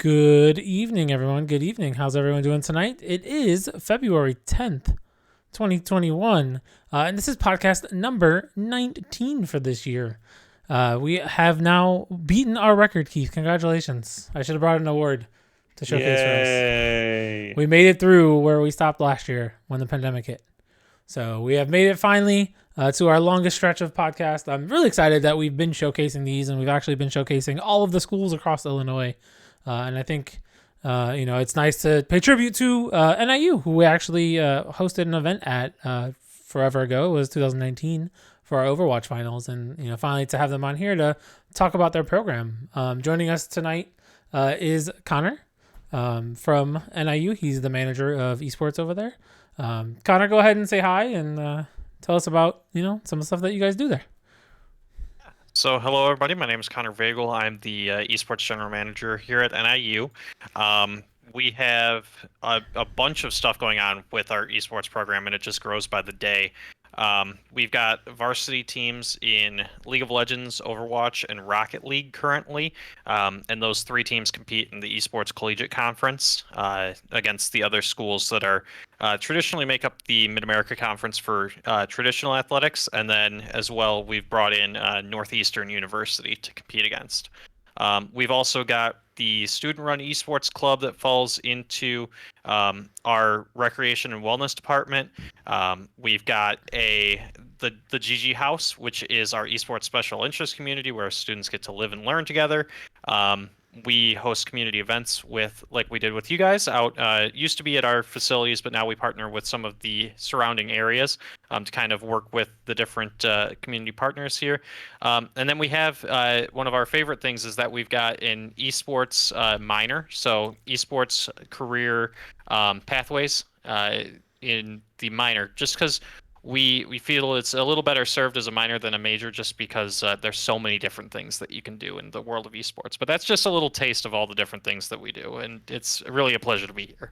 Good evening, everyone. Good evening. How's everyone doing tonight? It is February 10th, 2021, and this is podcast number 19 for this year. We have now beaten our record, Keith. Congratulations. I should have brought an award to showcase for us. Yay! We made it through where we stopped last year when the pandemic hit. So we have made it finally to our longest stretch of podcast. I'm really excited that we've been showcasing these, and we've actually been showcasing all of the schools across Illinois. And I think, it's nice to pay tribute to NIU, who we actually hosted an event at forever ago. It was 2019 for our Overwatch finals. And, finally to have them on here to talk about their program. Joining us tonight is Connor from NIU. He's the manager of esports over there. Connor, go ahead and say hi and tell us about, some of the stuff that you guys do there. So, hello everybody. My name is Connor Vagle. I'm the esports general manager here at NIU. We have a bunch of stuff going on with our esports program, and it just grows by the day. We've got varsity teams in League of Legends, Overwatch, and Rocket League currently, and those three teams compete in the Esports Collegiate Conference against the other schools that are traditionally make up the Mid-America Conference for traditional athletics, and then as well we've brought in Northeastern University to compete against. We've also got the student-run esports club that falls into our recreation and wellness department. We've got the GG House, which is our esports special interest community where students get to live and learn together. We host community events like we did with you guys out. Used to be at our facilities, but now we partner with some of the surrounding areas to kind of work with the different community partners here. And then we have one of our favorite things is that we've got an esports minor, so esports career pathways in the minor, just because we feel it's a little better served as a minor than a major just because there's so many different things that you can do in the world of esports. But that's just a little taste of all the different things that we do, and it's really a pleasure to be here.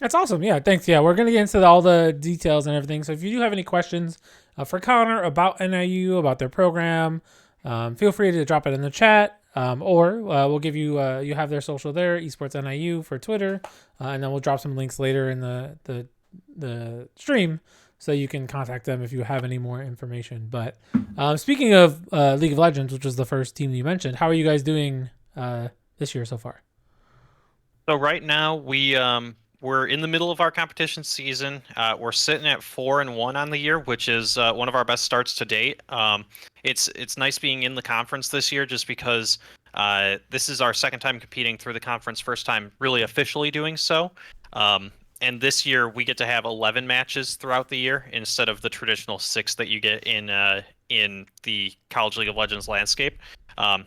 That's awesome. Yeah, thanks. Yeah, we're going to get into all the details and everything. So if you do have any questions for Connor about NIU, about their program, feel free to drop it in the chat. Or we'll give you you have their social there, Esports NIU for Twitter, and then we'll drop some links later in the stream so you can contact them if you have any more information. But speaking of League of Legends, which was the first team you mentioned, how are you guys doing this year so far? So right now we're in the middle of our competition season. We're sitting at 4-1 on the year, which is one of our best starts to date. It's nice being in the conference this year just because this is our second time competing through the conference, first time really officially doing so. And this year we get to have 11 matches throughout the year instead of the traditional 6 that you get in the College League of Legends landscape.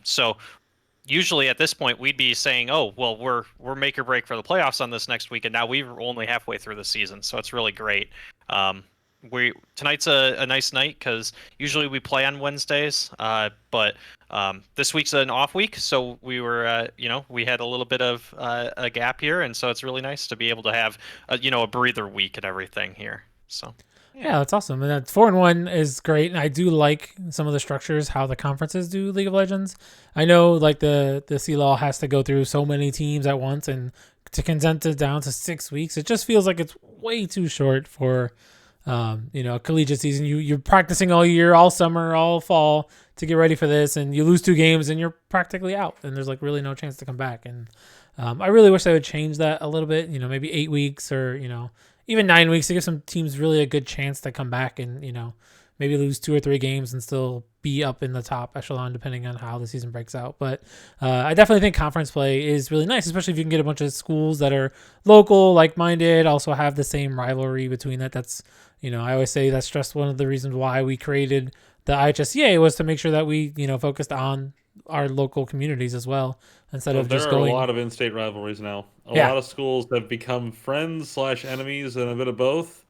So usually at this point we'd be saying, oh, well, we're make or break for the playoffs on this next week, and now we're only halfway through the season, so it's really great. Tonight's a nice night because usually we play on Wednesdays, but this week's an off week, so we were we had a little bit of a gap here, and so it's really nice to be able to have a breather week and everything here. So. Yeah, that's awesome. And that 4-1 is great. And I do like some of the structures, how the conferences do League of Legends. I know like the CLAW has to go through so many teams at once, and to condense it down to 6 weeks, it just feels like it's way too short for a collegiate season. You're practicing all year, all summer, all fall to get ready for this, and you lose 2 games and you're practically out, and there's like really no chance to come back. And I really wish they would change that a little bit, maybe 8 weeks or, even 9 weeks to give some teams really a good chance to come back and, maybe lose 2 or 3 games and still be up in the top echelon depending on how the season breaks out. But I definitely think conference play is really nice, especially if you can get a bunch of schools that are local, like-minded, also have the same rivalry between it. That's, I always say that's just one of the reasons why we created the IHSEA was to make sure that we, focused on our local communities as well instead of just going. There are a lot of in-state rivalries now. A lot of schools have become friends/enemies and a bit of both,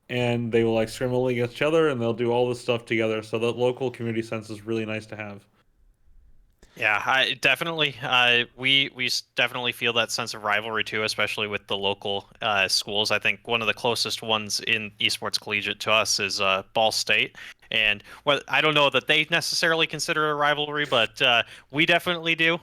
and they will like scramble against each other, and they'll do all this stuff together. So that local community sense is really nice to have. Yeah, definitely. We definitely feel that sense of rivalry too, especially with the local schools. I think one of the closest ones in esports collegiate to us is Ball State, And well, I don't know that they necessarily consider it a rivalry, but we definitely do.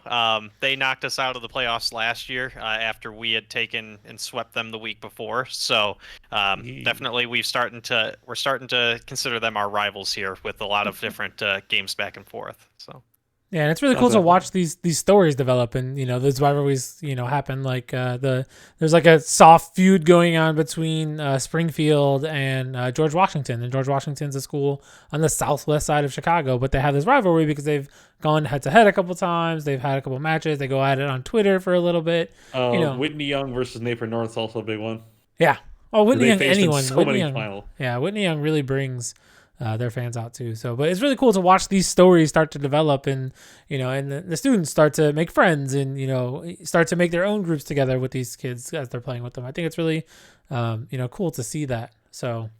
They knocked us out of the playoffs last year after we had taken and swept them the week before. So definitely we're starting to consider them our rivals here with a lot of different games back and forth. So. Yeah, and it's really cool to watch these stories develop, and those rivalries happen. Like there's like a soft feud going on between Springfield and George Washington, and George Washington's a school on the southwest side of Chicago, but they have this rivalry because they've gone head to head a couple times. They've had a couple matches. They go at it on Twitter for a little bit. Whitney Young versus Napier North is also a big one. Yeah. Oh, Whitney Young, anyone. Whitney Young. Yeah, Whitney Young really brings their fans out too. So, but it's really cool to watch these stories start to develop, and and the students start to make friends, and start to make their own groups together with these kids as they're playing with them. I think it's really cool to see that. So,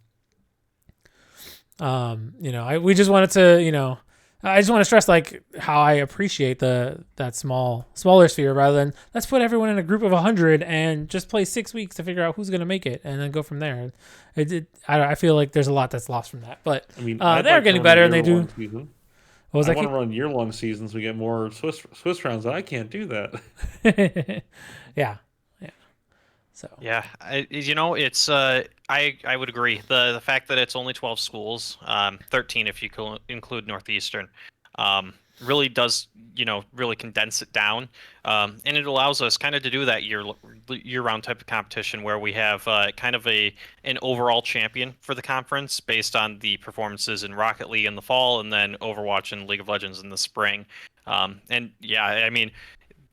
we just wanted to I just want to stress like how I appreciate that smaller sphere, rather than let's put everyone in a group of 100 and just play 6 weeks to figure out who's going to make it and then go from there. I feel like there's a lot that's lost from that, but I mean, they're getting better, and they do. I want to run year-long seasons. We get more Swiss rounds. I can't do that. Yeah. So yeah, it's I would agree. The fact that it's only 12 schools, 13 if you include Northeastern, really does really condense it down, and it allows us kind of to do that year-round type of competition where we have kind of an overall champion for the conference based on the performances in Rocket League in the fall, and then Overwatch and League of Legends in the spring. And yeah, I mean,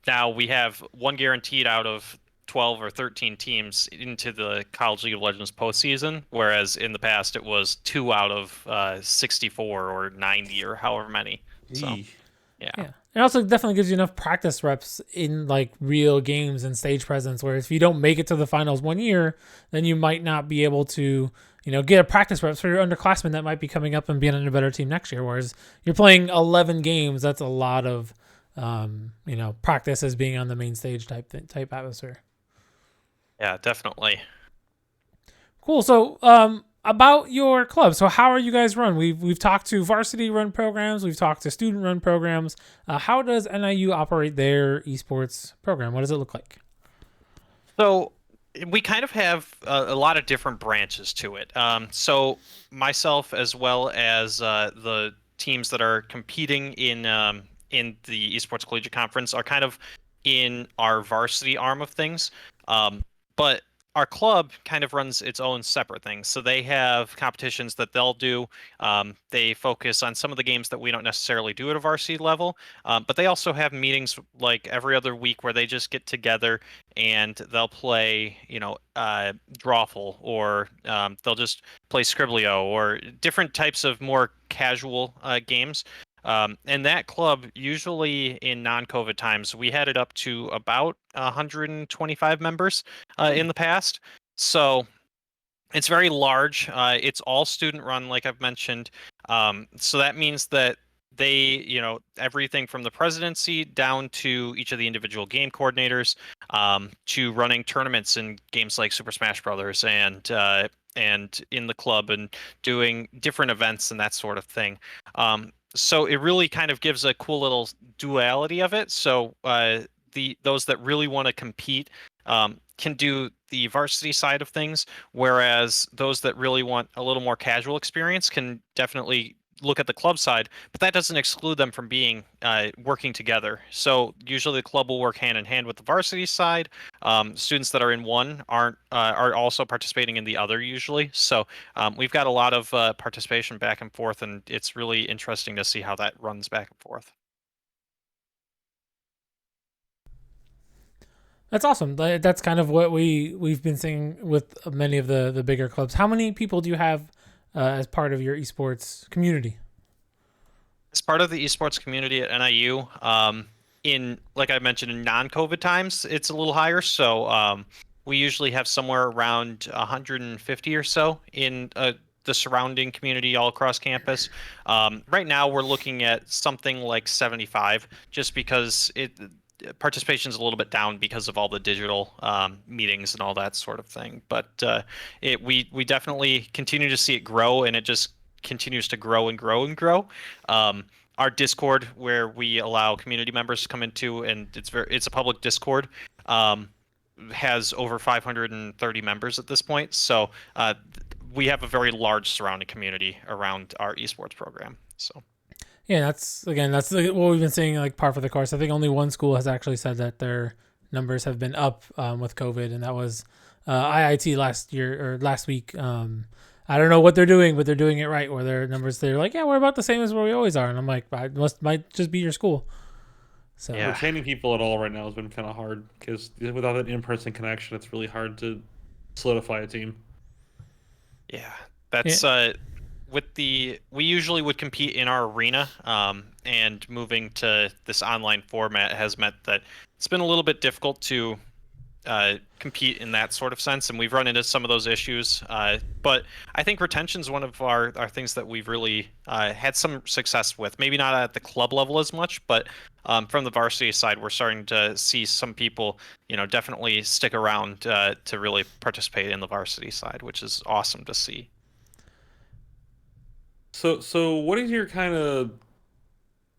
now we have one guaranteed out of 12 or 13 teams into the College League of Legends postseason, whereas in the past it was 2 out of 64 or 90 or however many. So, yeah. It also definitely gives you enough practice reps in like real games and stage presence, where if you don't make it to the finals one year, then you might not be able to get a practice reps for your underclassmen that might be coming up and being on a better team next year. Whereas you're playing 11 games, that's a lot of practice as being on the main stage type atmosphere. Yeah, definitely. Cool. So, about your club. So, how are you guys run? We've talked to varsity run programs. We've talked to student run programs. How does NIU operate their esports program? What does it look like? So, we kind of have a lot of different branches to it. So, myself as well as the teams that are competing in the Esports Collegiate Conference are kind of in our varsity arm of things. But our club kind of runs its own separate things. So they have competitions that they'll do. They focus on some of the games that we don't necessarily do at a varsity level. But they also have meetings like every other week where they just get together and they'll play, Drawful, or they'll just play Scriblio, or different types of more casual games. And that club, usually in non-COVID times, we had it up to about 125 members in the past. So it's very large. It's all student run, like I've mentioned. So that means that they, everything from the presidency down to each of the individual game coordinators, to running tournaments in games like Super Smash Brothers and in the club, and doing different events and that sort of thing. So it really kind of gives a cool little duality of it. So those that really want to compete can do the varsity side of things, whereas those that really want a little more casual experience can definitely look at the club side, but that doesn't exclude them from being working together. So usually the club will work hand in hand with the varsity side. Students that are in one are also participating in the other usually. So we've got a lot of participation back and forth, and it's really interesting to see how that runs back and forth. That's awesome. That's kind of what we've been seeing with many of the bigger clubs. How many people do you have as part of your esports community? As part of the esports community at NIU, like I mentioned, in non-COVID times, it's a little higher. So we usually have somewhere around 150 or so in the surrounding community all across campus. Right now, we're looking at something like 75, just because participation is a little bit down because of all the digital meetings and all that sort of thing. But we definitely continue to see it grow, and it just continues to grow and grow and grow. Our Discord, where we allow community members to come into, and it's a public Discord, has over 530 members at this point. So we have a very large surrounding community around our esports program. So Yeah, that's what we've been seeing, like par for the course. I think only one school has actually said that their numbers have been up with COVID, and that was IIT last week. I don't know what they're doing, but they're doing it right. Where their numbers, they're like, yeah, we're about the same as where we always are, and I'm like, might just be your school. So Yeah. Retaining people at all right now has been kind of hard because without an in-person connection, it's really hard to solidify a team. Yeah, that's we usually would compete in our arena, and moving to this online format has meant that it's been a little bit difficult to compete in that sort of sense, and we've run into some of those issues. But I think retention is one of our things that we've really had some success with. Maybe not at the club level as much, but from the varsity side, we're starting to see some people, definitely stick around to really participate in the varsity side, which is awesome to see. So what is your kind of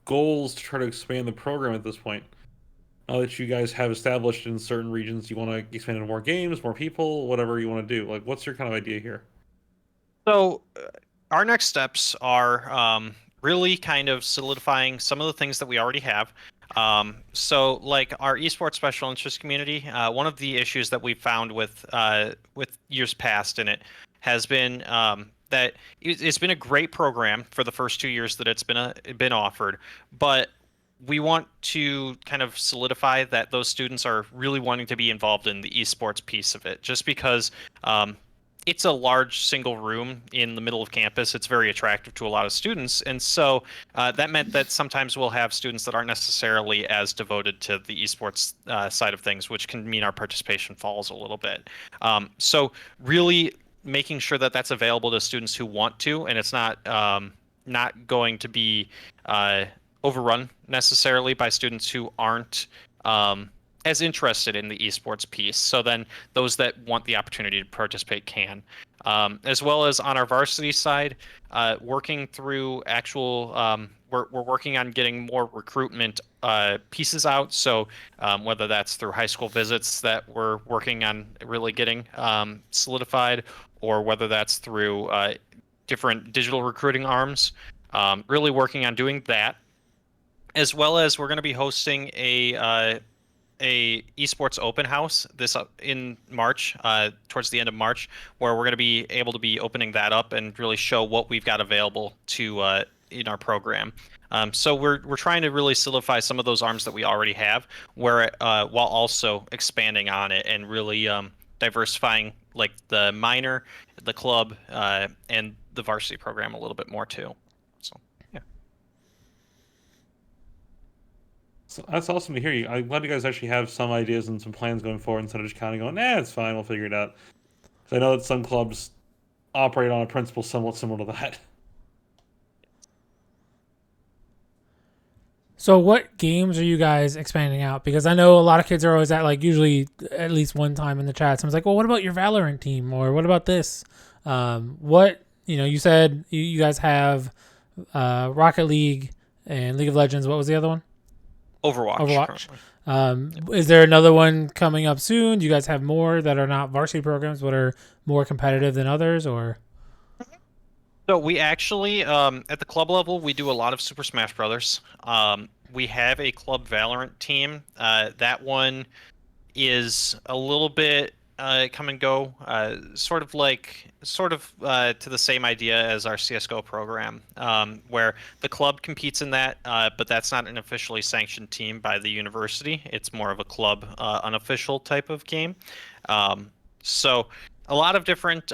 goals to try to expand the program at this point? Now that you guys have established in certain regions, you want to expand into more games, more people, whatever you want to do. Like, what's your kind of idea here? So, our next steps are really kind of solidifying some of the things that we already have. So, like our esports special interest community, one of the issues that we've found with years past in it has been that it's been a great program for the first 2 years that it's been offered, but we want to kind of solidify that those students are really wanting to be involved in the esports piece of it, just because it's a large single room in the middle of campus. It's very attractive to a lot of students. And so that meant that sometimes we'll have students that aren't necessarily as devoted to the esports side of things, which can mean our participation falls a little bit. So really making sure that that's available to students who want to, and it's not going to be overrun necessarily by students who aren't as interested in the esports piece. So then those that want the opportunity to participate can. As well as on our varsity side, working through we're working on getting more recruitment pieces out. So whether that's through high school visits that we're working on really getting solidified, or whether that's through different digital recruiting arms, really working on doing that. As well as we're going to be hosting a esports open house in March, towards the end of March, where we're going to be able to be opening that up and really show what we've got available to in our program. So we're trying to really solidify some of those arms that we already have, while also expanding on it and really diversifying like the minor, the club, and the varsity program a little bit more too. So yeah. So that's awesome to hear you. I'm glad you guys actually have some ideas and some plans going forward instead of just kind of going, "Nah, it's fine, we'll figure it out." Because I know that some clubs operate on a principle somewhat similar to that. So what games are you guys expanding out? Because I know a lot of kids are always usually at least one time in the chat. Someone's like, well, what about your Valorant team? Or what about this? You said you guys have Rocket League and League of Legends. What was the other one? Overwatch. Is there another one coming up soon? Do you guys have more that are not varsity programs, but are more competitive than others, or? So we actually, at the club level, we do a lot of Super Smash Brothers. We have a Club Valorant team. That one is a little bit come and go, sort of to the same idea as our CS:GO program, where the club competes in that, but that's not an officially sanctioned team by the university. It's more of a club unofficial type of game. So a lot of different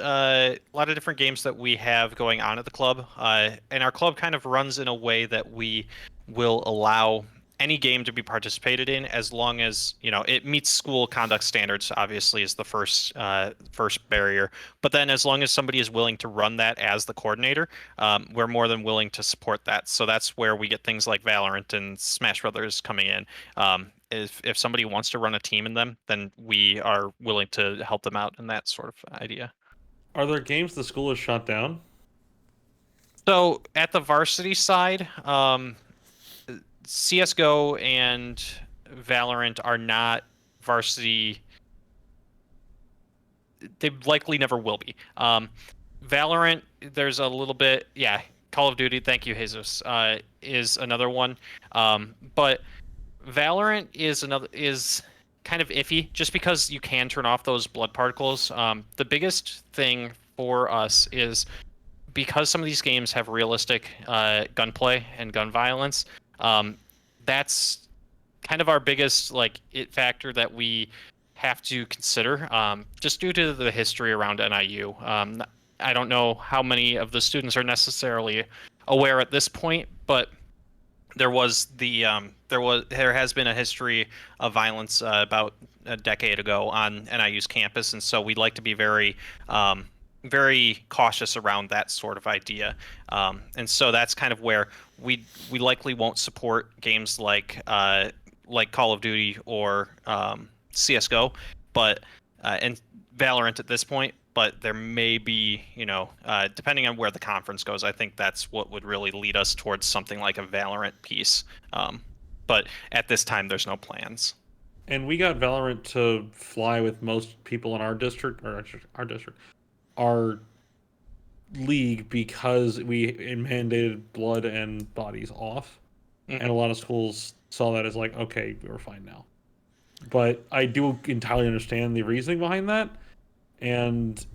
games that we have going on at the club, and our club kind of runs in a way that we will allow any game to be participated in as long as it meets school conduct standards. Obviously, is the first barrier, but then as long as somebody is willing to run that as the coordinator, we're more than willing to support that. So that's where we get things like Valorant and Smash Brothers coming in. If somebody wants to run a team in them, then we are willing to help them out in that sort of idea. Are there games the school has shut down? So at the varsity side, CS:GO and Valorant are not varsity. They likely never will be. Valorant, there's a little bit, yeah. Call of Duty, thank you, Jesus, is another one. But Valorant is kind of iffy just because you can turn off those blood particles. The biggest thing for us is because some of these games have realistic gunplay and gun violence. That's kind of our biggest like it factor that we have to consider, just due to the history around NIU. I don't know how many of the students are necessarily aware at this point, but there has been a history of violence about a decade ago on NIU's campus, and so we'd like to be very cautious around that sort of idea. And so that's kind of where we likely won't support games like Call of Duty or CS:GO, but and Valorant at this point. But there may be, depending on where the conference goes, I think that's what would really lead us towards something like a Valorant piece. But at this time, there's no plans. And we got Valorant to fly with most people in our district, our league, because we mandated blood and bodies off. Mhm. And a lot of schools saw that as like, okay, we're fine now. But I do entirely understand the reasoning behind that. And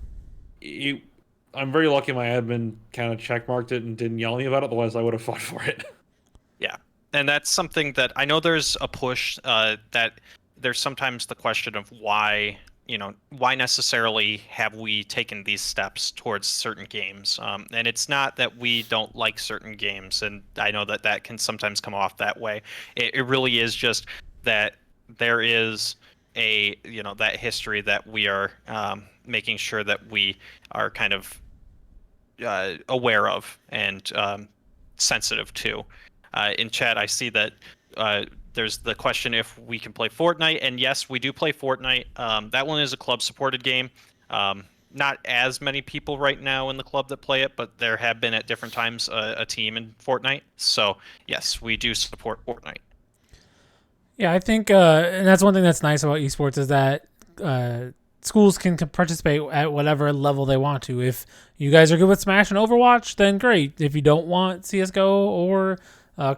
I'm very lucky my admin kind of checkmarked it and didn't yell at me about it. Otherwise, I would have fought for it. Yeah, and that's something that I know there's a push, that there's sometimes the question of why necessarily have we taken these steps towards certain games? And it's not that we don't like certain games, and I know that that can sometimes come off that way. It really is just that there is that history that we are making sure that we are kind of aware of and sensitive to. In chat, I see that there's the question if we can play Fortnite, and yes, we do play Fortnite. That one is a club-supported game. Not as many people right now in the club that play it, but there have been at different times a team in Fortnite. So yes, we do support Fortnite. Yeah, I think, and that's one thing that's nice about esports is that schools can participate at whatever level they want to. If you guys are good with Smash and Overwatch, then great. If you don't want CS:GO or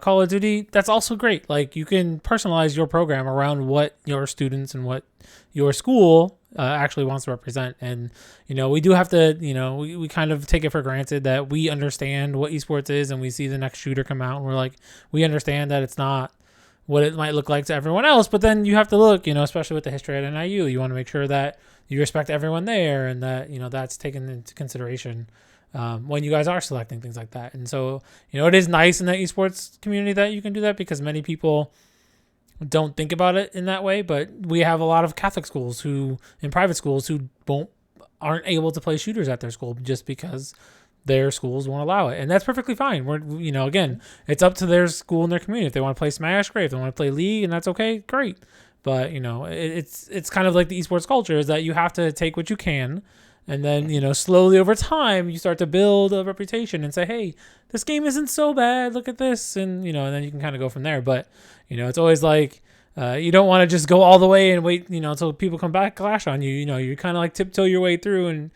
Call of Duty, that's also great. Like, you can personalize your program around what your students and what your school actually wants to represent. And, we do have to, we kind of take it for granted that we understand what esports is, and we see the next shooter come out and we're like, we understand that it's not what it might look like to everyone else. But then you have to look, especially with the history at NIU, you want to make sure that you respect everyone there and that, that's taken into consideration when you guys are selecting things like that. And so, it is nice in the esports community that you can do that, because many people don't think about it in that way. But we have a lot of Catholic schools in private schools who aren't able to play shooters at their school just because their schools won't allow it, and that's perfectly fine. We're, again, it's up to their school and their community. If they want to play Smash, great. If they want to play League, and that's okay, great. But it's kind of like the esports culture is that you have to take what you can, and then slowly over time you start to build a reputation and say, hey, this game isn't so bad. Look at this, and and then you can kind of go from there. But it's always like. You don't want to just go all the way and wait, until people come back clash on you. You kind of like tiptoe your way through and,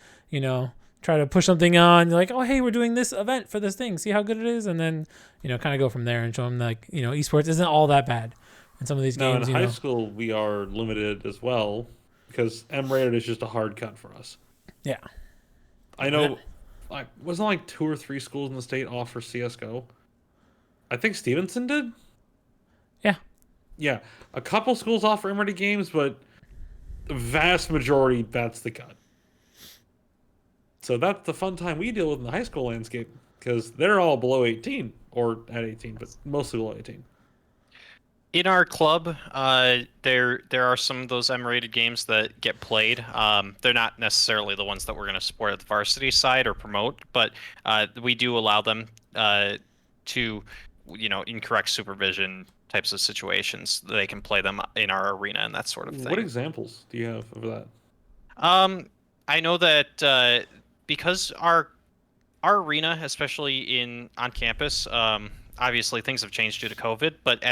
try to push something on. You're like, oh, hey, we're doing this event for this thing. See how good it is? And then, kind of go from there and show them like, esports isn't all that bad. And some of these Now, games, in high school, we are limited as well because M-rated is just a hard cut for us. Yeah. I know, wasn't like 2 or 3 schools in the state offer CS:GO? I think Stevenson did? Yeah. Yeah. A couple schools offer M-rated games, but the vast majority, that's the cut. So that's the fun time we deal with in the high school landscape, because they're all below 18 or at 18, but mostly below 18. In our club, there are some of those M-rated games that get played. They're not necessarily the ones that we're going to support at the varsity side or promote, but we do allow them to, in correct supervision types of situations. They can play them in our arena and that sort of thing. What examples do you have of that? I know that because our arena, especially on campus, obviously things have changed due to COVID. But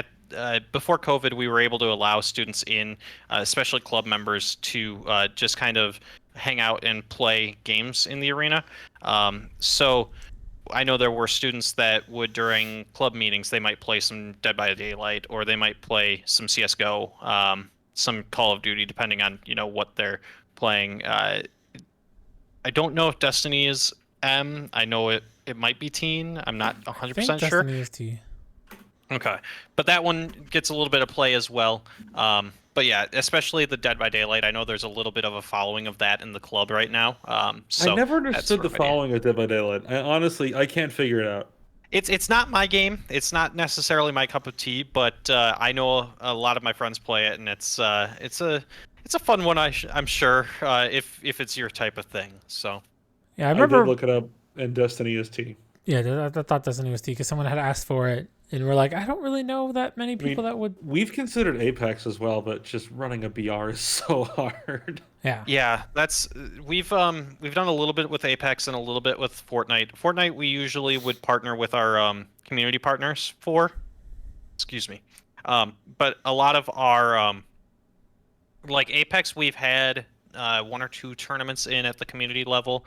before COVID, we were able to allow students in, especially club members, to just kind of hang out and play games in the arena. So I know there were students that would, during club meetings, they might play some Dead by Daylight, or they might play some CS:GO, some Call of Duty, depending on what they're playing. I don't know if Destiny is M. I know it might be teen. I'm not I think 100% sure. Destiny is T. Okay, but that one gets a little bit of play as well. But yeah, especially the Dead by Daylight. I know there's a little bit of a following of that in the club right now. So I never that's understood sort the of an idea. following of Dead by Daylight. I can't figure it out. It's not my game. It's not necessarily my cup of tea, but I know a lot of my friends play it, and it's a fun one. I'm sure if it's your type of thing. So Yeah, I I remember. did look it up, and Destiny is T. Yeah, I thought Destiny was T because someone had asked for it, and we're like, I don't really know that many people that would. We've considered Apex as well, but just running a BR is so hard. Yeah, that's we've done a little bit with Apex and a little bit with Fortnite. Fortnite we usually would partner with our community partners for. Excuse me. But a lot of our like Apex, we've had 1 or 2 tournaments in at the community level.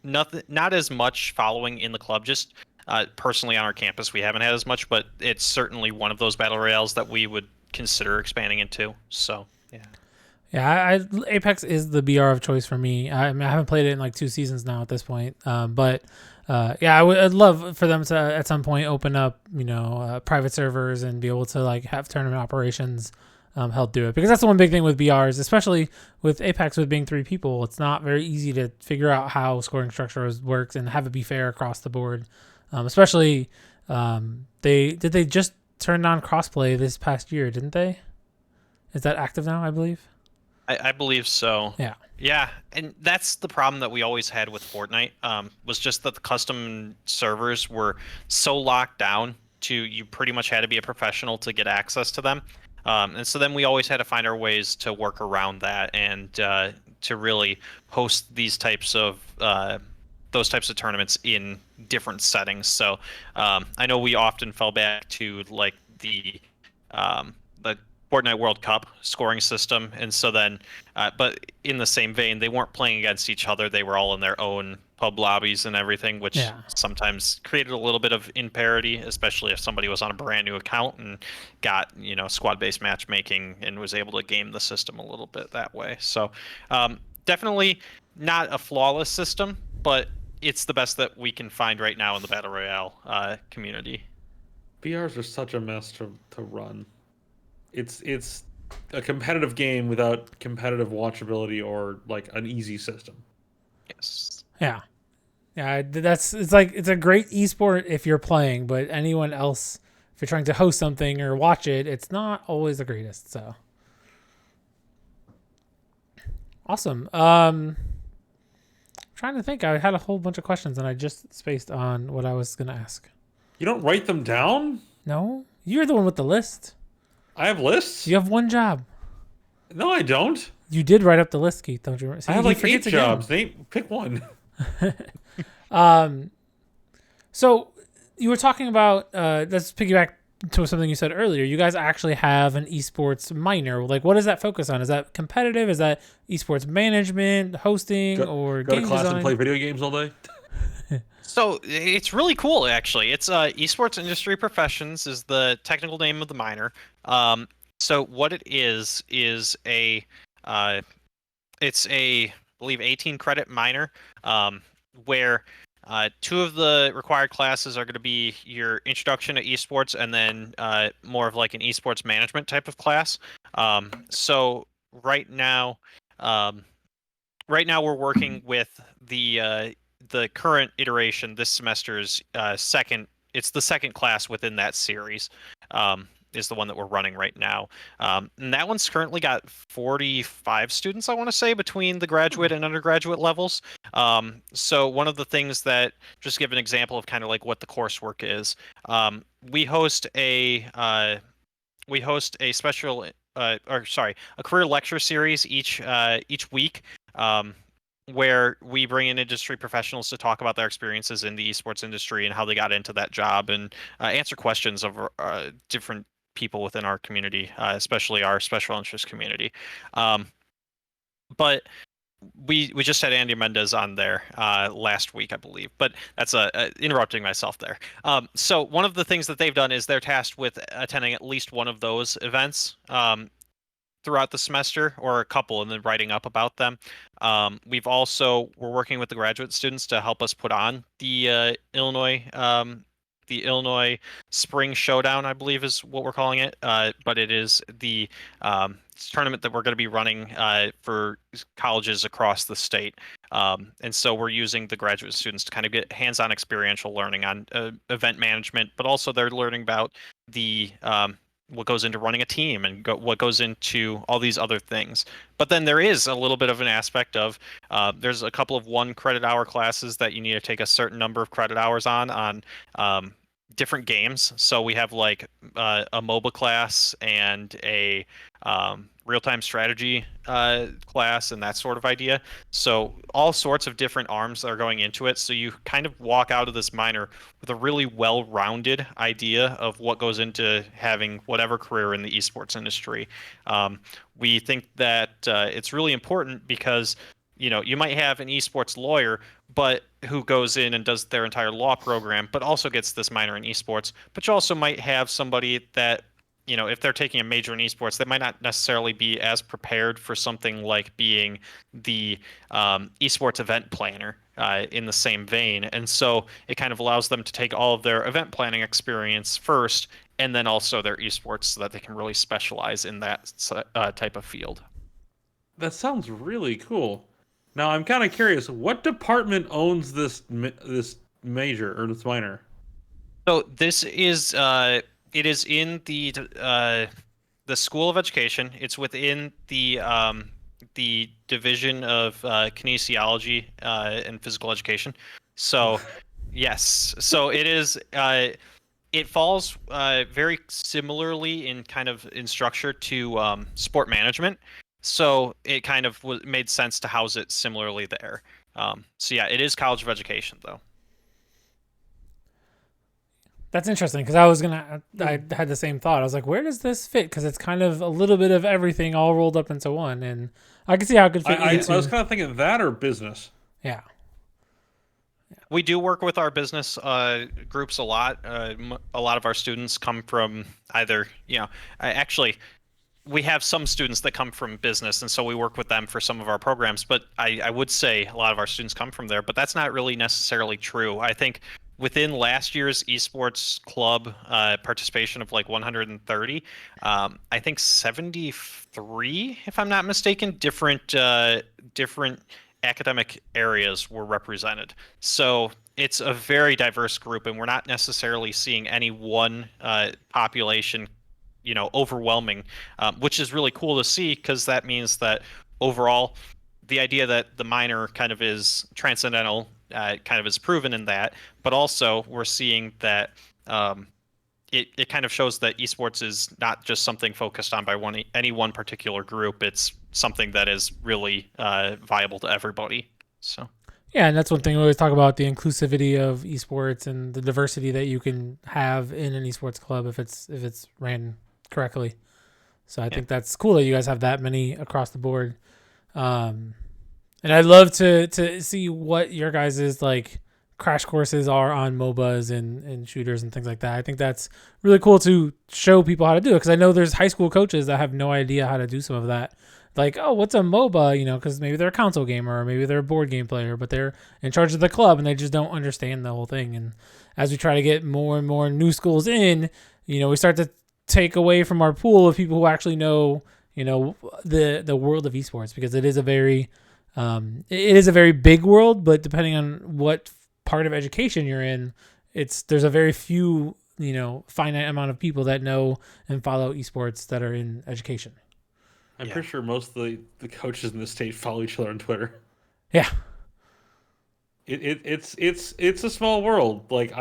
Not as much following in the club. Just personally on our campus, we haven't had as much, but it's certainly one of those battle royales that we would consider expanding into. So yeah. Yeah, Apex is the BR of choice for me. I mean, I haven't played it in like 2 seasons now at this point. But yeah, I'd love for them to at some point open up, private servers and be able to like have tournament operations help do it. Because that's the one big thing with BRs, especially with Apex with being 3 people. It's not very easy to figure out how scoring structure works and have it be fair across the board. Especially, they just turned on crossplay this past year, didn't they? Is that active now, I believe? I believe so. Yeah. Yeah, and that's the problem that we always had with Fortnite. Was just that the custom servers were so locked down to you pretty much had to be a professional to get access to them. And so then we always had to find our ways to work around that and to really host those types of tournaments in different settings. So I know we often fell back to like the Fortnite World Cup scoring system, and so then, but in the same vein, they weren't playing against each other. They were all in their own pub lobbies and everything, which sometimes created a little bit of imparity, especially if somebody was on a brand new account and got squad-based matchmaking and was able to game the system a little bit that way. So definitely not a flawless system, but it's the best that we can find right now in the Battle Royale community. BRs are such a mess to run. It's a competitive game without competitive watchability or like an easy system. Yes. Yeah. It's a great esport if you're playing, but anyone else, if you're trying to host something or watch it, it's not always the greatest. So awesome. Trying to think. I had a whole bunch of questions and I just spaced on what I was gonna ask. You don't write them down? No, you're the one with the list. I have lists? You have one job. No, I don't. You did write up the list, Keith, don't you? I have like 8 jobs. Pick one. So you were talking about, let's piggyback to something you said earlier. You guys actually have an esports minor. Like, what does that focus on? Is that competitive? Is that esports management, hosting, or go game to class design? and play video games all day? So it's really cool, actually. It's Esports Industry Professions is the technical name of the minor. So what it is it's a, I believe, 18 credit minor, where 2 of the required classes are going to be your introduction to esports, and then more of like an esports management type of class. So right now we're working with the current iteration this semester's second. It's the second class within that series. Is the one that we're running right now. And that one's currently got 45 students, I want to say, between the graduate and undergraduate levels. So one of the things that, just give an example of kind of like what the coursework is, we host a special, a career lecture series each week. where we bring in industry professionals to talk about their experiences in the esports industry and how they got into that job, and answer questions of different people within our community, especially our special interest community. Um, but we just had Andy Mendez on there last week, I believe. But that's interrupting myself there. So one of the things that they've done is they're tasked with attending at least one of those events throughout the semester, or a couple, and then writing up about them. We're working with the graduate students to help us put on the Illinois Spring Showdown, I believe is what we're calling it. But it is the tournament that we're going to be running for colleges across the state. And so we're using the graduate students to kind of get hands-on experiential learning on event management, but also they're learning about the what goes into running a team and what goes into all these other things. But then there is a little bit of an aspect of there's a couple of 1 credit hour classes that you need to take a certain number of credit hours on different games. So we have like a MOBA class and a real-time strategy class and that sort of idea. So all sorts of different arms are going into it. So you kind of walk out of this minor with a really well-rounded idea of what goes into having whatever career in the esports industry. We think that it's really important because you might have an esports lawyer, but who goes in and does their entire law program, but also gets this minor in esports. But you also might have somebody that, if they're taking a major in esports, they might not necessarily be as prepared for something like being the esports event planner in the same vein. And so it kind of allows them to take all of their event planning experience first, and then also their esports, so that they can really specialize in that type of field. That sounds really cool. Now I'm kind of curious, what department owns this major or this minor? So this is it is in the School of Education. It's within the Division of Kinesiology and Physical Education. So yes, so it is. It falls very similarly in kind of in structure to sport management. So it kind of made sense to house it similarly there. So yeah, it is College of Education though. That's interesting because I had the same thought. I was like, where does this fit? Because it's kind of a little bit of everything all rolled up into one, and I can see how it could fit. I was kind of thinking that or business. Yeah. We do work with our business groups a lot. A lot of our students come from either, actually, we have some students that come from business, and so we work with them for some of our programs. But I would say a lot of our students come from there, but that's not really necessarily true. I think within last year's esports club participation of like 130, I think 73, if I'm not mistaken, different academic areas were represented. So it's a very diverse group, and we're not necessarily seeing any one population overwhelming, which is really cool to see, because that means that overall the idea that the minor kind of is transcendental kind of is proven in that, but also we're seeing that it kind of shows that esports is not just something focused on by any one particular group. It's something that is really viable to everybody. So yeah, and that's one thing we always talk about, the inclusivity of esports and the diversity that you can have in an esports club if it's ran correctly. So I think that's cool that you guys have that many across the board. And I'd love to see what your guys' like crash courses are on MOBAs and shooters and things like that. I think that's really cool to show people how to do it, because I know there's high school coaches that have no idea how to do some of that. Like, oh, what's a MOBA? Because maybe they're a console gamer or maybe they're a board game player, but they're in charge of the club and they just don't understand the whole thing. And as we try to get more and more new schools in, we start to take away from our pool of people who actually know, the world of esports, because it is a very big world, but depending on what part of education you're in, there's a very few, finite amount of people that know and follow esports that are in education. I'm pretty sure most of the coaches in the state follow each other on Twitter. Yeah. It's a small world. Like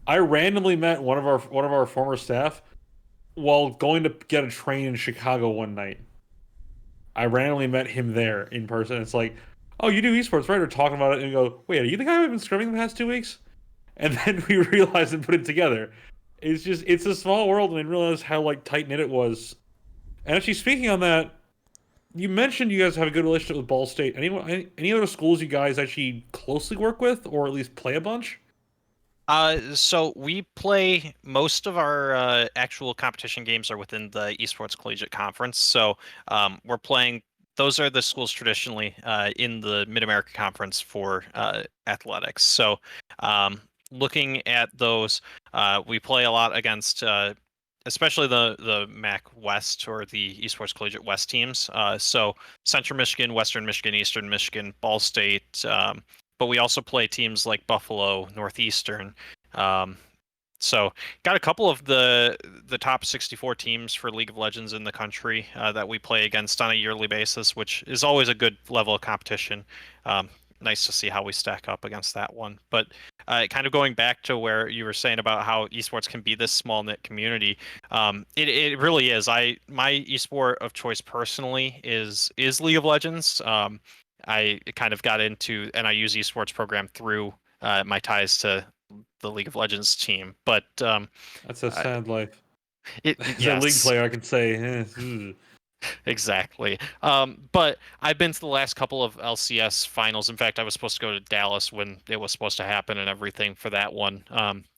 I randomly met one of our former staff while going to get a train in Chicago one night. I randomly met him there in person. It's like, "Oh, you do esports, right?" We're talking about it, and we go, "Wait, are you the guy who's been scrimming the past 2 weeks?" And then we realized and put it together. It's a small world, and we realized how like tight knit it was. And actually, speaking on that, you mentioned you guys have a good relationship with Ball State. Any other schools you guys actually closely work with, or at least play a bunch? So we play most of our actual competition games are within the Esports Collegiate Conference. So we're playing. Those are the schools traditionally in the Mid America Conference for athletics. So looking at those, we play a lot against, especially the MAC West or the Esports Collegiate West teams. So Central Michigan, Western Michigan, Eastern Michigan, Ball State. But we also play teams like Buffalo, Northeastern. Um, so got a couple of the top 64 teams for League of Legends in the country that we play against on a yearly basis, which is always a good level of competition. Um, Nice to see how we stack up against that one. But kind of going back to where you were saying about how esports can be this small knit community, it really is. My esport of choice personally is League of Legends. I kind of got into and I use esports program through my ties to the League of Legends team. But That's a sad life. As a League yes, player, I can say, exactly. But I've been to the last couple of LCS finals. In fact, I was supposed to go to Dallas when it was supposed to happen and everything for that one.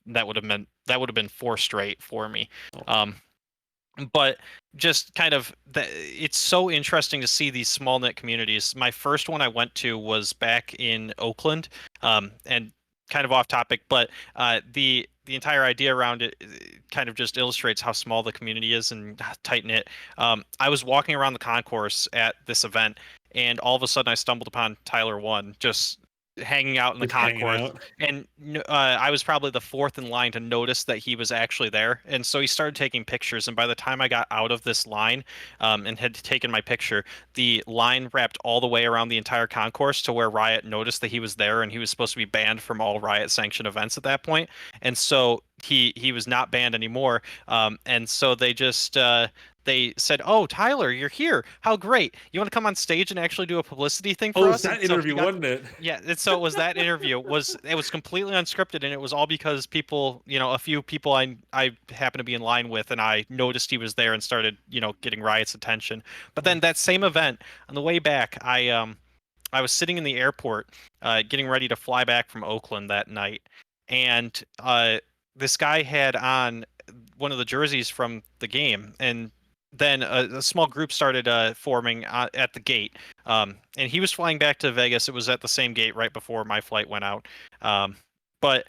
That would have been four straight for me. Um, but just kind of it's so interesting to see these small knit communities. My first one I went to was back in Oakland, and kind of off topic, but the entire idea around it kind of just illustrates how small the community is and tight knit. I was walking around the concourse at this event, and all of a sudden I stumbled upon Tyler One just hanging out in the just hanging concourse, out. and I was probably the fourth in line to notice that he was actually there, and so he started taking pictures. And by the time I got out of this line, and had taken my picture, the line wrapped all the way around the entire concourse to where Riot noticed that he was there, and he was supposed to be banned from all Riot sanctioned events at that point. And so he was not banned anymore. And so they said, "Oh, Tyler, you're here. How great! You want to come on stage and actually do a publicity thing Oh, for it's us?" And that so he interview, got wasn't it? yeah, and so it was that interview it was completely unscripted, and it was all because people, a few people I happened to be in line with, and I noticed he was there and started, getting Riot's attention. But then that same event on the way back, I was sitting in the airport, getting ready to fly back from Oakland that night, and this guy had on one of the jerseys from the game, and then a small group started forming at the gate, and he was flying back to Vegas. It was at the same gate right before my flight went out, but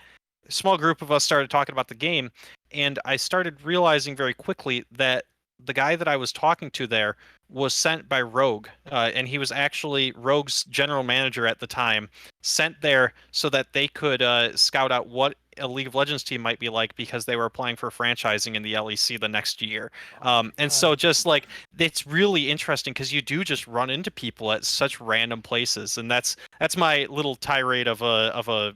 a small group of us started talking about the game, and I started realizing very quickly that the guy that I was talking to there was sent by Rogue, and he was actually Rogue's general manager at the time, sent there so that they could scout out what a League of Legends team might be like because they were applying for franchising in the LEC the next year. And so just like it's really interesting because you do just run into people at such random places, and that's my little tirade of a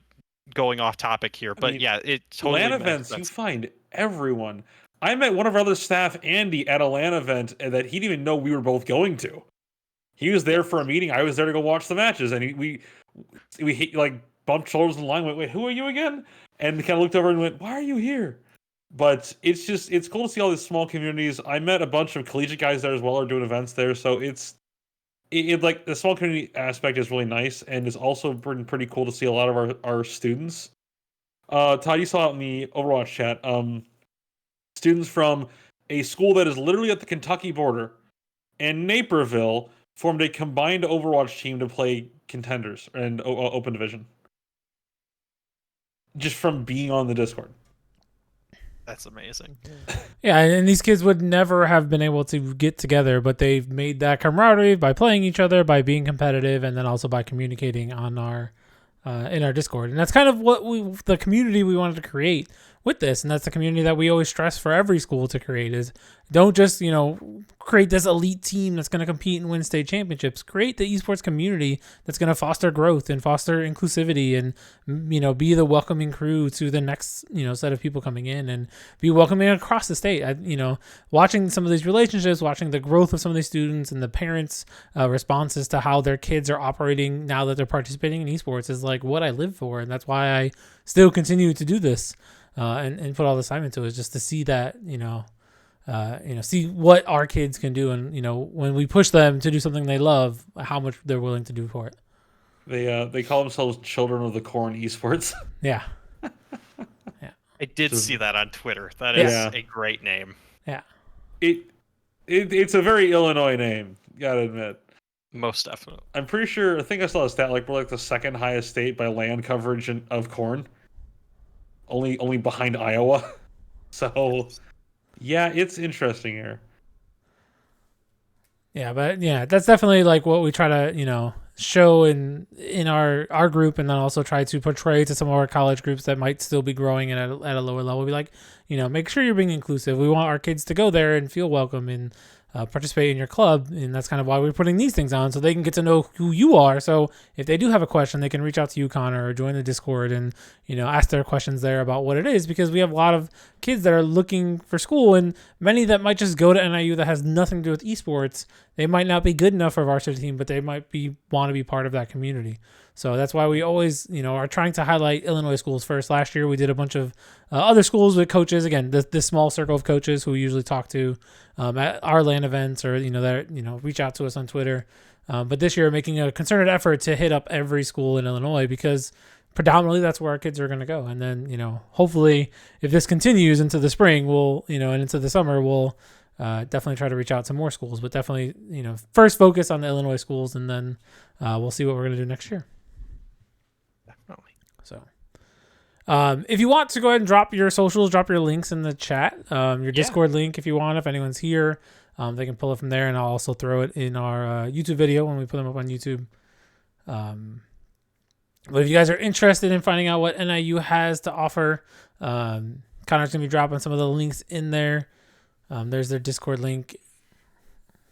going off topic here. I But mean, yeah, it totally LAN makes events, you sense. find everyone. I met one of our other staff, Andy, at a LAN event that he didn't even know we were both going to. He was Yeah. there for a meeting. I was there to go watch the matches, and we like bumped shoulders in the line. Wait, who are you again? And kind of looked over and went, "Why are you here?" But it's cool to see all these small communities. I met a bunch of collegiate guys there as well, are doing events there. So like the small community aspect is really nice, and it's also been pretty cool to see a lot of our students. Todd, you saw it in the Overwatch chat. Students from a school that is literally at the Kentucky border and Naperville formed a combined Overwatch team to play contenders and open division. Just from being on the Discord. That's amazing. Yeah, and these kids would never have been able to get together, but they've made that camaraderie by playing each other, by being competitive, and then also by communicating on our in our Discord. And that's kind of what the community we wanted to create with this, and that's the community that we always stress for every school to create. Is don't just create this elite team that's going to compete and win state championships. Create the esports community that's going to foster growth and foster inclusivity, and be the welcoming crew to the next set of people coming in, and be welcoming across the state. Watching some of these relationships, watching the growth of some of these students and the parents' responses to how their kids are operating now that they're participating in esports is like what I live for, and that's why I still continue to do this and put all this time into it, is just to see that see what our kids can do, and when we push them to do something they love, how much they're willing to do for it. They call themselves Children of the Corn Esports. Yeah. I did see that on Twitter. That is a great name. Yeah. It's a very Illinois name, gotta admit. Most definitely. I'm pretty sure. I think I saw a stat like we're like the second highest state by land coverage of corn. Only behind Iowa. So, yeah, it's interesting here. Yeah, but that's definitely like what we try to show in our group, and then also try to portray to some of our college groups that might still be growing and at a lower level. Be like, make sure you're being inclusive. We want our kids to go there and feel welcome and participate in your club, and that's kind of why we're putting these things on, so they can get to know who you are. So if they do have a question, they can reach out to you, Connor, or join the Discord and ask their questions there about what it is, because we have a lot of kids that are looking for school, and many that might just go to NIU that has nothing to do with esports. They might not be good enough for a varsity team, but they might want to be part of that community. So that's why we always, are trying to highlight Illinois schools first. Last year, we did a bunch of other schools with coaches. Again, this small circle of coaches who we usually talk to at our LAN events, or that reach out to us on Twitter. But this year, making a concerted effort to hit up every school in Illinois, because predominantly that's where our kids are going to go. And then hopefully, if this continues into the spring, we'll and into the summer, we'll definitely try to reach out to more schools. But definitely, first focus on the Illinois schools, and then we'll see what we're going to do next year. So, if you want to go ahead and drop your socials, drop your links in the chat, your Discord link if you want. If anyone's here, they can pull it from there, and I'll also throw it in our YouTube video when we put them up on YouTube. But if you guys are interested in finding out what NIU has to offer, Connor's going to be dropping some of the links in there. There's their Discord link,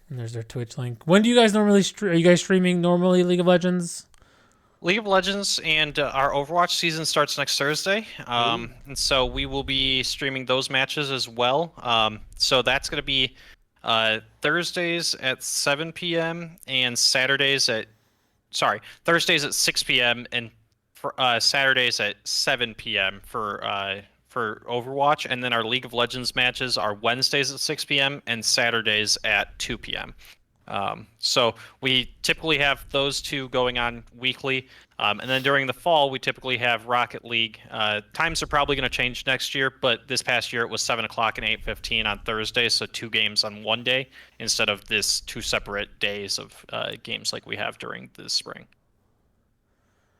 and there's their Twitch link. When do you guys normally are you guys streaming normally League of Legends? League of Legends and our Overwatch season starts next Thursday, and so we will be streaming those matches as well. So that's going to be Thursdays at 7 p.m. and Thursdays at 6 p.m. and Saturdays at 7 p.m. for Overwatch, and then our League of Legends matches are Wednesdays at 6 p.m. and Saturdays at 2 p.m. So we typically have those two going on weekly. And then during the fall, we typically have Rocket League. Times are probably going to change next year, but this past year it was 7 o'clock and 8:15 on Thursday, so 2 games on one day instead of this 2 separate days of games like we have during the spring.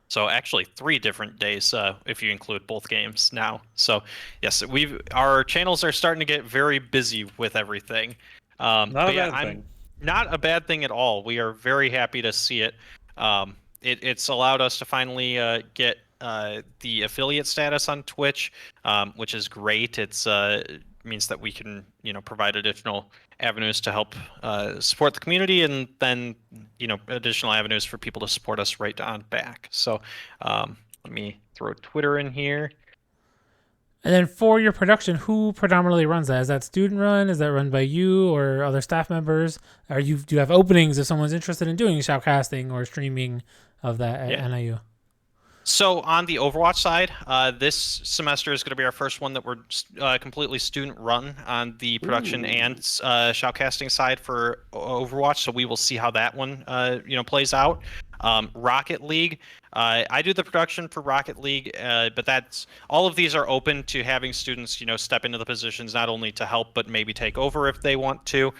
So actually 3 different days if you include both games now. So yes, our channels are starting to get very busy with everything. Not a bad thing. Not a bad thing at all. We are very happy to see it. It's allowed us to finally get the affiliate status on Twitch, which is great. It means that we can provide additional avenues to help support the community, and then additional avenues for people to support us right on back. So let me throw Twitter in here. And then for your production, who predominantly runs that? Is that student run? Is that run by you or other staff members? Do you have openings if someone's interested in doing shoutcasting or streaming of that at NIU? So on the Overwatch side, this semester is going to be our first one that we're completely student run on the production and shoutcasting side for Overwatch. So we will see how that one plays out. Rocket League, I do the production for Rocket League, but that's all of these are open to having students step into the positions, not only to help but maybe take over if they want to.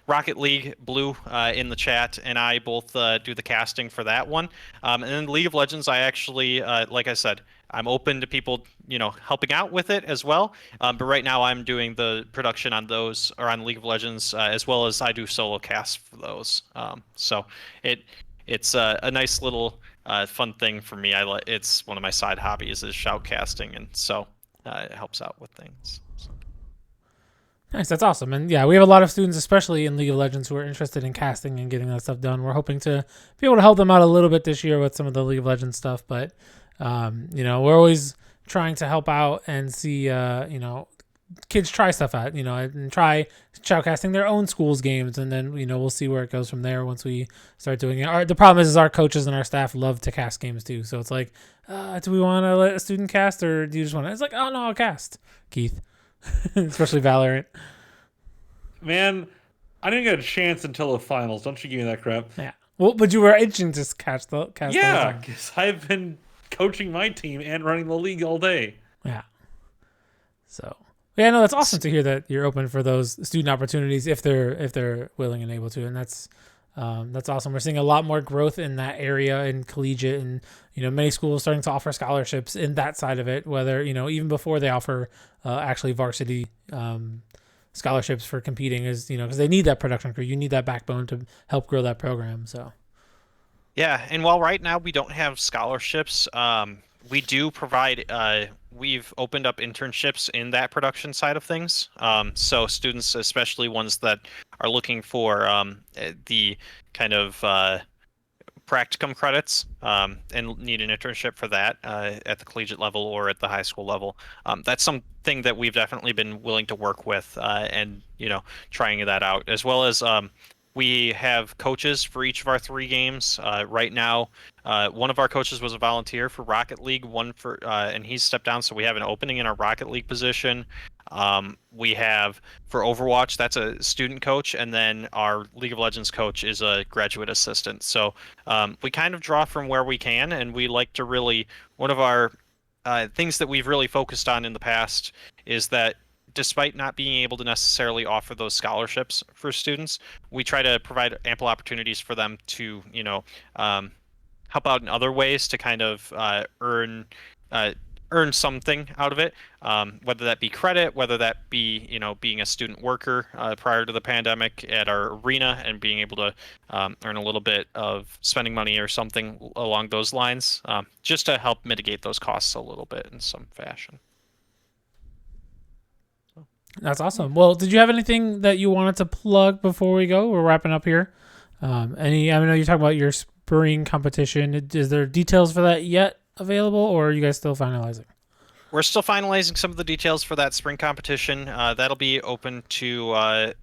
Rocket League, Blue in the chat, and I both do the casting for that one. And then League of Legends, I actually like I said, I'm open to people helping out with it as well, but right now I'm doing the production on those, or on League of Legends, as well as I do solo casts for those. So it's a nice little fun thing for me. It's one of my side hobbies is shoutcasting, and so helps out with things. So. Nice, that's awesome. And yeah, we have a lot of students, especially in League of Legends, who are interested in casting and getting that stuff done. We're hoping to be able to help them out a little bit this year with some of the League of Legends stuff, but we're always trying to help out and see kids try stuff out, and try shoutcasting their own schools games, and then we'll see where it goes from there once we start doing it. The problem is our coaches and our staff love to cast games too, so it's like, do we want to let a student cast, or do you just want to? It's like, oh no, I'll cast, Keith. Especially Valorant. Man, I didn't get a chance until the finals. Don't you give me that crap. Yeah. Well, but you were itching to cast yeah, because I've been coaching my team and running the league all day. Yeah. So yeah, no, that's awesome to hear that you're open for those student opportunities if they're willing and able to, and that's awesome. We're seeing a lot more growth in that area in collegiate, and many schools starting to offer scholarships in that side of it. Whether even before they offer actually varsity scholarships for competing, is because they need that production crew. You need that backbone to help grow that program. So yeah, and while right now we don't have scholarships, we do provide. We've opened up internships in that production side of things. So students, especially ones that are looking for the kind of practicum credits and need an internship for that at the collegiate level or at the high school level. That's something that we've definitely been willing to work with and trying that out, as well as we have coaches for each of our 3 games. Right now, one of our coaches was a volunteer for Rocket League, and he's stepped down, so we have an opening in our Rocket League position. We have for Overwatch, that's a student coach, and then our League of Legends coach is a graduate assistant. So we kind of draw from where we can, and we like to really, one of our things that we've really focused on in the past is that despite not being able to necessarily offer those scholarships for students, we try to provide ample opportunities for them to, help out in other ways to kind of earn something out of it, whether that be credit, whether that be being a student worker prior to the pandemic at our arena and being able to earn a little bit of spending money or something along those lines, just to help mitigate those costs a little bit in some fashion. that's awesome. Well, did you have anything that you wanted to plug before we go? We're wrapping up here. I know you're talking about your spring competition. Is there details for that yet available, or are you guys still finalizing? We're still finalizing some of the details for that spring competition. That'll be open to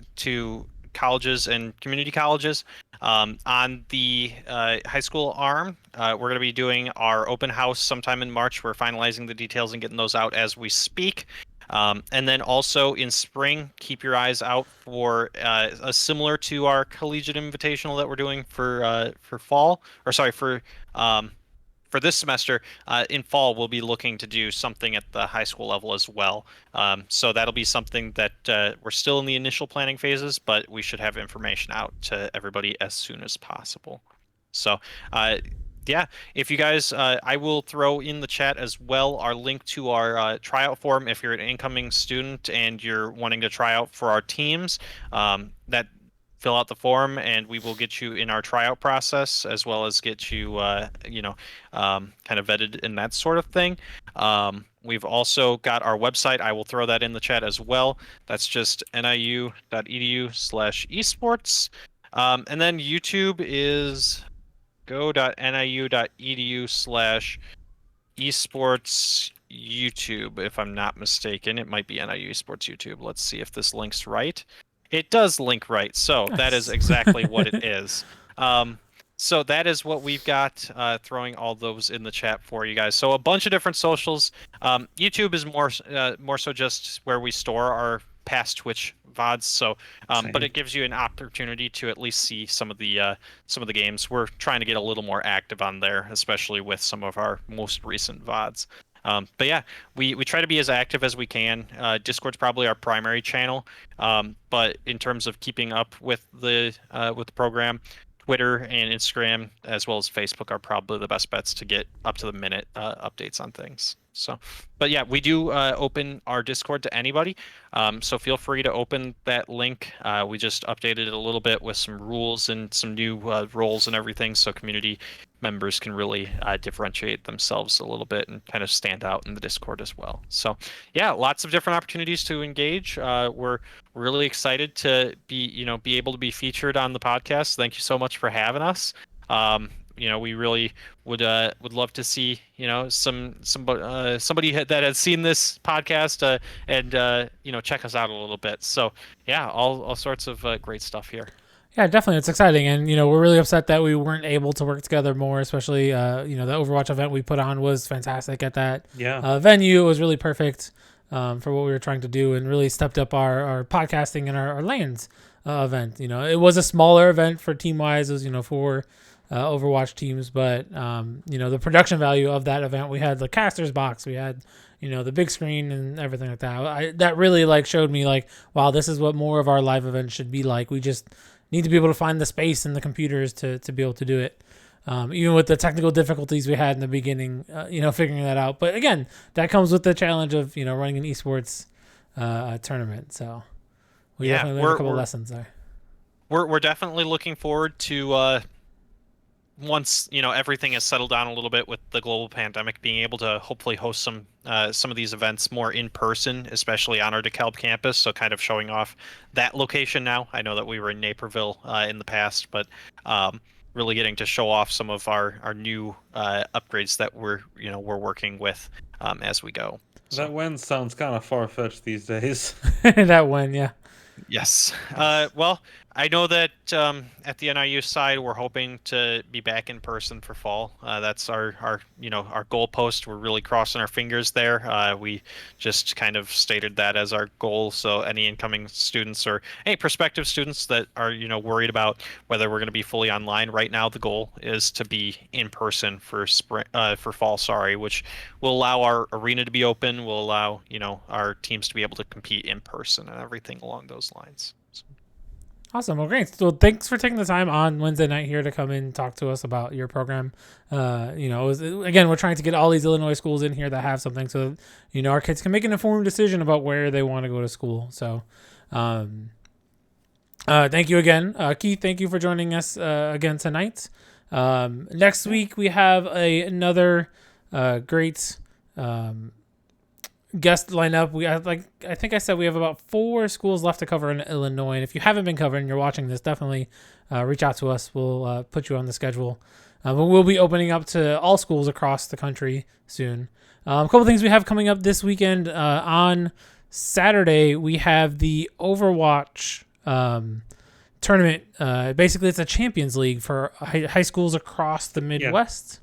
colleges and community colleges. On the high school arm, we're going to be doing our open house sometime in March. We're finalizing the details and getting those out as we speak. And then also in spring, keep your eyes out for a similar to our collegiate invitational that we're doing for fall, or sorry, for this semester. In fall, we'll be looking to do something at the high school level as well. So that'll be something that we're still in the initial planning phases, but we should have information out to everybody as soon as possible. So yeah, if you guys, I will throw in the chat as well our link to our tryout form if you're an incoming student and you're wanting to try out for our teams. That fill out the form and we will get you in our tryout process, as well as get you kind of vetted in that sort of thing. We've also got our website. I will throw that in the chat as well. That's just niu.edu/esports. And then YouTube is go.niu.edu/esports YouTube, if I'm not mistaken. It might be NIU Esports YouTube. Let's see if this links right. It does link right, so Nice. that is exactly what it is. So that is what we've got, throwing all those in the chat for you guys. So a bunch of different socials. YouTube is more so just where we store our past Twitch VODs. So, but it gives you an opportunity to at least see some of the games. We're trying to get a little more active on there, especially with some of our most recent VODs. But yeah, we try to be as active as we can. Discord's probably our primary channel, but in terms of keeping up with the program, Twitter and Instagram as well as Facebook are probably the best bets to get up to the minute updates on things. So, but yeah, we do open our Discord to anybody. So feel free to open that link. We just updated it a little bit with some rules and some new roles and everything, so community members can really differentiate themselves a little bit and kind of stand out in the Discord as well. So yeah, lots of different opportunities to engage. We're really excited to be able to be featured on the podcast. Thank you so much for having us. We really would love to see somebody that has seen this podcast and check us out a little bit. So yeah, all sorts of great stuff here. Yeah, definitely. It's exciting. And, we're really upset that we weren't able to work together more, especially, the Overwatch event we put on was fantastic at that venue. It was really perfect for what we were trying to do and really stepped up our podcasting and our LANs event. It was a smaller event for team-wise. It was, for Overwatch teams. But, the production value of that event, we had the caster's box. We had, the big screen and everything like that. That really, showed me, wow, this is what more of our live events should be like. We just need to be able to find the space and the computers to be able to do it. Even with the technical difficulties we had in the beginning, figuring that out. But again, that comes with the challenge of, running an esports tournament. So we definitely learned a couple lessons there. We're definitely looking forward to once everything has settled down a little bit with the global pandemic, being able to hopefully host some of these events more in person, especially on our DeKalb campus. So kind of showing off that location now. I know that we were in Naperville in the past, but really getting to show off some of our new upgrades that we're working with as we go. So. That when sounds kind of far-fetched these days. That when, yeah. Yes. Well, I know that at the NIU side, we're hoping to be back in person for fall. That's our goalpost. We're really crossing our fingers there. We just kind of stated that as our goal. So any incoming students or any prospective students that are worried about whether we're going to be fully online right now, the goal is to be in person for fall. Which will allow our arena to be open. Will allow our teams to be able to compete in person and everything along those lines. So. Awesome. Well, great. So thanks for taking the time on Wednesday night here to come in and talk to us about your program. Again, we're trying to get all these Illinois schools in here that have something so, our kids can make an informed decision about where they want to go to school. So, thank you again. Keith, thank you for joining us again tonight. Next week, we have another great guest lineup. We have, I think I said we have about 4 schools left to cover in Illinois. And if you haven't been covered and you're watching this, definitely reach out to us. We'll put you on the schedule. But we'll be opening up to all schools across the country soon. A couple things we have coming up this weekend. On Saturday, we have the Overwatch tournament. Basically, it's a Champions League for high schools across the Midwest.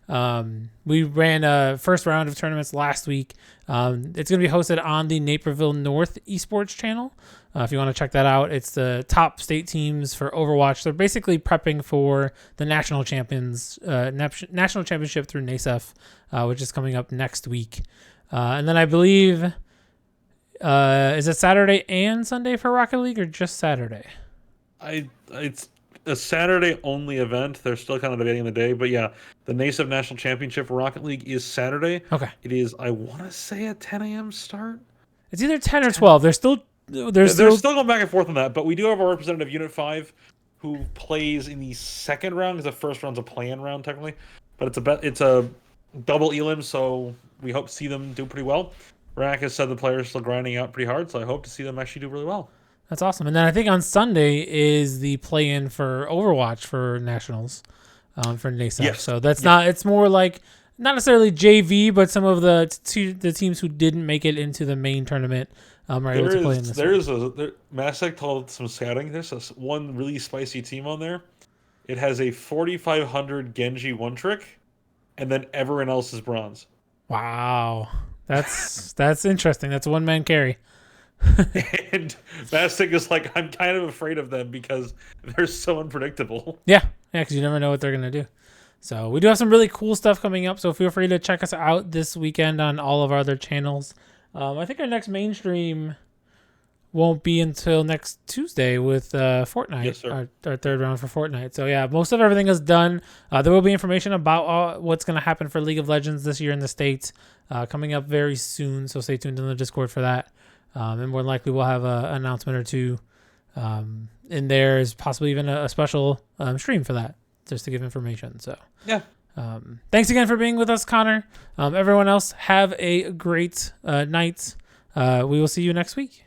We ran a first round of tournaments last week. It's going to be hosted on the Naperville North Esports channel. If you want to check that out, it's the top state teams for Overwatch. They're basically prepping for the national championship through NASEF, which is coming up next week. And then I believe, is it Saturday and Sunday for Rocket League or just Saturday? It's a Saturday only event. They're still kind of debating the day, but yeah, the NASEF National Championship for Rocket League is Saturday. Okay. It is, I want to say, a 10 a.m. start. It's either 10 or 12. They're still going back and forth on that, but we do have a representative, Unit 5, who plays in the second round, because the first round's a play-in round, technically. But it's a double elim, so we hope to see them do pretty well. Rack has said the players are still grinding out pretty hard, so I hope to see them actually do really well. That's awesome. And then I think on Sunday is the play-in for Overwatch for Nationals for NASEF. Yes. So that's it's more like not necessarily JV, but some of the teams who didn't make it into the main tournament are able to play in this. Masek told some scouting. There's one really spicy team on there. It has a 4,500 Genji one trick, and then everyone else is bronze. Wow. That's interesting. That's a one-man carry. And Mastic is like, I'm kind of afraid of them because they're so unpredictable. Yeah, because you never know what they're going to do. So we do have some really cool stuff coming up, so feel free to check us out this weekend on all of our other channels. I think our next mainstream won't be until next Tuesday with Fortnite, Yes, sir. our third round for Fortnite. So yeah, most of everything is done. There will be information about what's going to happen for League of Legends this year in the States coming up very soon. So stay tuned in the Discord for that. And more than likely we'll have an announcement or two in there, is possibly even a special stream for that, just to give information. So Yeah. Thanks again for being with us, Connor. Everyone else, have a great night. We will see you next week.